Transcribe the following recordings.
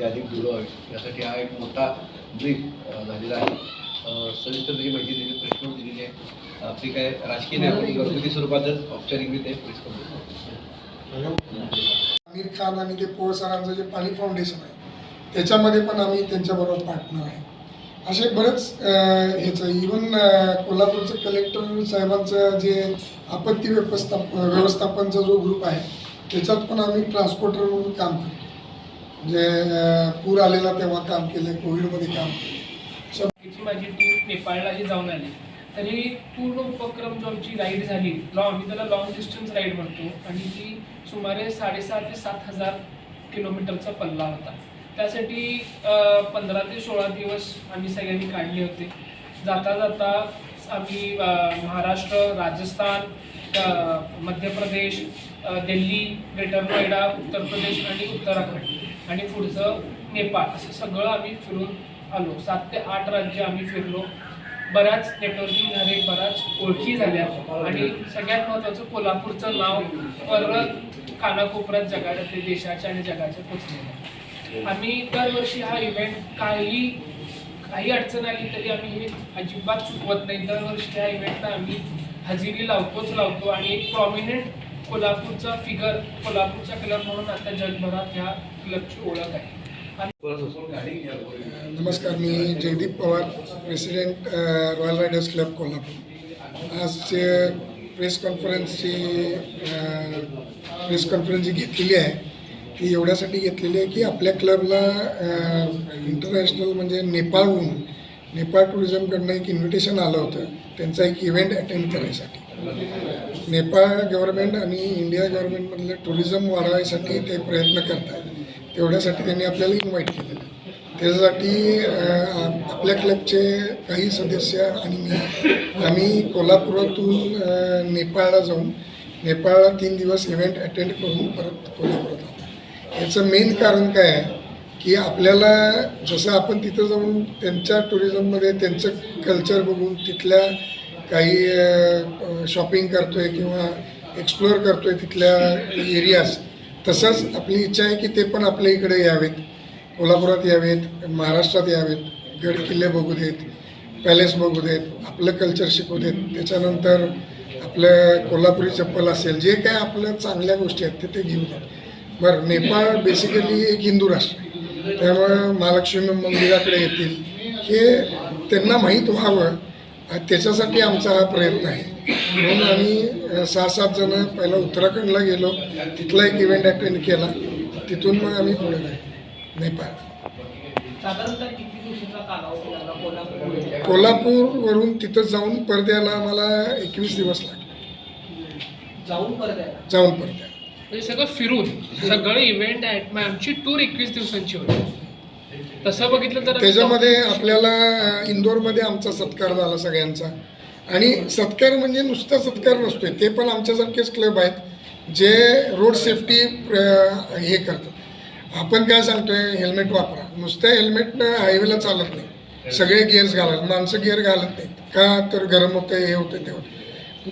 ते अधिक दृढ व्हावे यासाठी हा एक मोठा ब्रीफ झालेला आहे। सविस्तर त्याची माहिती दिली, प्रश्न दिलेली आहे। आपली काय राजकीय नाही, आपण घरगुती स्वरूपातच औपचारिकरित्या प्रेस करतो। आमिर खान आणि ते पोळ सरांचं जे पाणी फाउंडेशन आहे त्याच्यामध्ये पण आम्ही त्यांच्याबरोबर पार्टनर आहे। असे बरेच ह्याचं इवन कोल्हापूरचं कलेक्टर साहेबांचं जे आपत्ती व्यवस्थापनचा जो ग्रुप आहे त्याच्यात पण आम्ही ट्रान्सपोर्टर म्हणून काम करतो। म्हणजे पूर आलेला तेव्हा काम केलं, कोविडमध्ये काम केलं। माझी टीम नेपाळलाही जाऊन आली, तरी पूर्ण उपक्रम जो आमची राईड झाली, आम्ही त्याला लॉंग डिस्टन्स राईड म्हणतो, आणि ती सुमारे 6,500 ते 7,000 किलोमीटरचा पल्ला होता। त्यासाठी 15 ते 16 दिवस आम्ही सगळ्यांनी काढले होते। जाता जाता आम्ही महाराष्ट्र, राजस्थान, मध्य प्रदेश, दिल्ली, ग्रेटर नोएडा, उत्तर प्रदेश आणि उत्तराखंड आणि पुढचं नेपाळ असं सगळं आम्ही फिरून आलो। 7 ते 8 राज्य आम्ही फिरलो। बऱ्याच नेटवर्किंग झाले, बऱ्याच ओळखी झाल्या, आणि सगळ्यात महत्त्वाचं कोल्हापूरचं नाव परत कानाकोपऱ्यात जगाच्या, देशाच्या आणि जगाच्या पोचलेलं। आम्ही दरवर्षी हा इव्हेंट काही अडचण आली तरी आम्ही हे अजिबात चुकवत नाही। दरवर्षी ह्या इव्हेंटला आम्ही हजेरी लावतो, आणि एक प्रॉमिनंट कोल्हापूरचा फिगर, कोल्हापूरचा क्लब म्हणून आता जगभरात ह्या क्लबची ओळख आहे। नमस्कार, मी Jaydeep Pawar, president royal riders club Kolhapur. आजचे प्रेस कॉन्फरन्स जी घेतलेली आहे ती एवढ्यासाठी घेतलेली आहे की आपल्या क्लबला इंटरनॅशनल म्हणजे नेपाळ टुरिझमकडनं एक इन्व्हिटेशन आलं होतं त्यांचा एक इव्हेंट अटेंड करायसाठी। नेपाळ गव्हर्नमेंट आणि इंडिया गव्हर्नमेंटमधलं टुरिझम वाढवायसाठी ते प्रयत्न करत आहेत, तेवढ्यासाठी त्यांनी आपल्याला इन्व्हाइट केलेलं। त्याच्यासाठी आपल्या क्लबचे काही सदस्य आणि आम्ही कोल्हापुरातून नेपाळला जाऊन नेपाळला 3 दिवस इव्हेंट अटेंड करून परत कोल्हापुरात आलो। याचं मेन कारण काय आहे की आपल्याला जसं आपण तिथं जाऊन त्यांच्या टुरिझममध्ये त्यांचं कल्चर बघून तिथल्या काही शॉपिंग करतो आहे किंवा एक्सप्लोअर करतो आहे तिथल्या एरियाज, तसंच आपली इच्छा आहे की ते पण आपल्या इकडे यावेत, कोल्हापुरात यावेत, महाराष्ट्रात यावेत, गड किल्ले बघू देत, पॅलेस बघू देत, आपलं कल्चर शिकू देत। त्याच्यानंतर आपलं कोल्हापुरी चप्पल असेल, जे काय आपल्या चांगल्या गोष्टी आहेत ते घेऊ देत। बरं, नेपाळ बेसिकली एक हिंदू राष्ट्र आहे, त्यामुळं महालक्ष्मी मंदिराकडे येतील हे त्यांना माहीत व्हावं, त्याच्यासाठी आमचा हा प्रयत्न आहे। म्हणून आम्ही 6-7 जण पहिला उत्तराखंडला गेलो, तिथला एक इव्हेंट अटेंड केला, तिथून मग आम्ही पुढे गेलो नेपाळ। कोल्हापूरवरून तिथं जाऊन परत यायला आम्हाला 21 दिवस लागले। जाऊन परत यायला म्हणजे सगळं फिरून सगळं इव्हेंट आमची टूर 21 दिवसांची होती। तसं बघितलं तर त्याच्यामध्ये आपल्याला इंदोरमध्ये आमचा सत्कार झाला सगळ्यांचा, आणि सत्कार म्हणजे नुसता सत्कार नसतोय, ते पण आमच्यासारखेच क्लब आहेत जे रोड सेफ्टी हे करतात। आपण काय सांगतोय, हेल्मेट वापरा, नुसतं हेल्मेटनं हायवेला चालत नाही, सगळे गिअर्स घालत, माणसं गिअर घालत नाहीत का तर गरम होतं, हे होतं, ते होतं।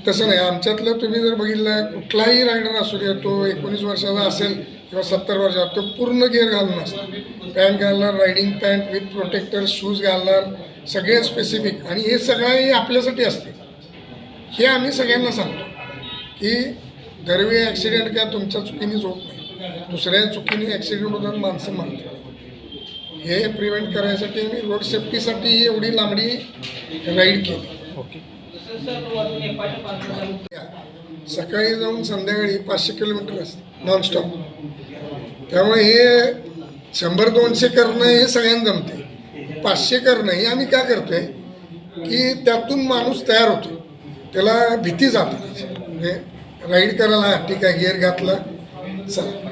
तसं नाही, आमच्यातलं तुम्ही जर बघितलं कुठलाही रायडर असू दे, तो 19 वर्षाचा असेल किंवा 70 वर्षाचा, तो पूर्ण गिअर घालून असतो, पॅन्ट घालणार, riding pant with protector, shoes घालणार, सगळे स्पेसिफिक, आणि हे सगळं हे आपल्यासाठी असते। हे आम्ही सगळ्यांना सांगतो की दरवेळी ॲक्सिडेंट काय तुमच्या चुकीनेच होत नाही, दुसऱ्या चुकीने ॲक्सिडेंट होऊन माणसं मारतात। हे प्रिव्हेंट करायसाठी आम्ही रोड सेफ्टीसाठी एवढी लांबडी राईड केली। सकाळी जाऊन संध्याकाळी 500 किलोमीटर असते नॉनस्टॉप, त्यामुळे हे 100-200 करणं हे सगळ्यांना जमते। 500 करणं हे आम्ही काय करतोय की त्यातून माणूस तयार होतो, त्याला भीती जाते त्याची, म्हणजे राईड करायला ठीक आहे, गिअर घातला चला।